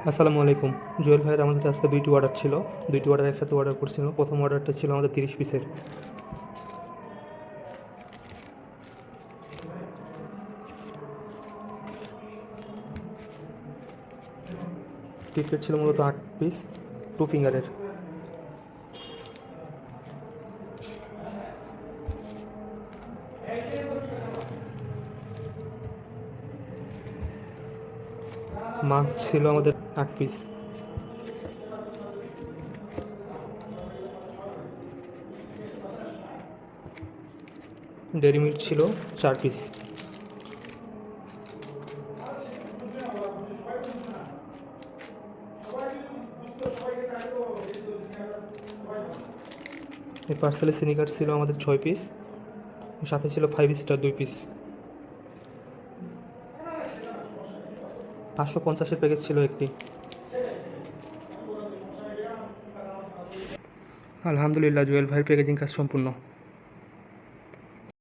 আসসালামু আলাইকুম। জুয়েল ভাইয়ের আমাদের আজকে দুইটি অর্ডার ছিল, দুইটি অর্ডার একসাথে অর্ডার করছিল। প্রথম অর্ডারটা ছিল আমাদের 30 পিসের। ক্রিকেট ছিল মূলত 8 পিস, 2 ফিঙ্গারের। মাছ ছিল আমাদের 8 পিস। ডেরি মিল্ক ছিল 4 পিস। এই পার্সেলে সিনিকার ছিল আমাদের 6 পিস, সাথে ছিল 5 স্টার 2 পিস। 550-এর প্যাকেজ ছিল একটি। আলহামদুলিল্লাহ, জুয়েল ভাইয়ের প্যাকেজিং কাজ সম্পূর্ণ।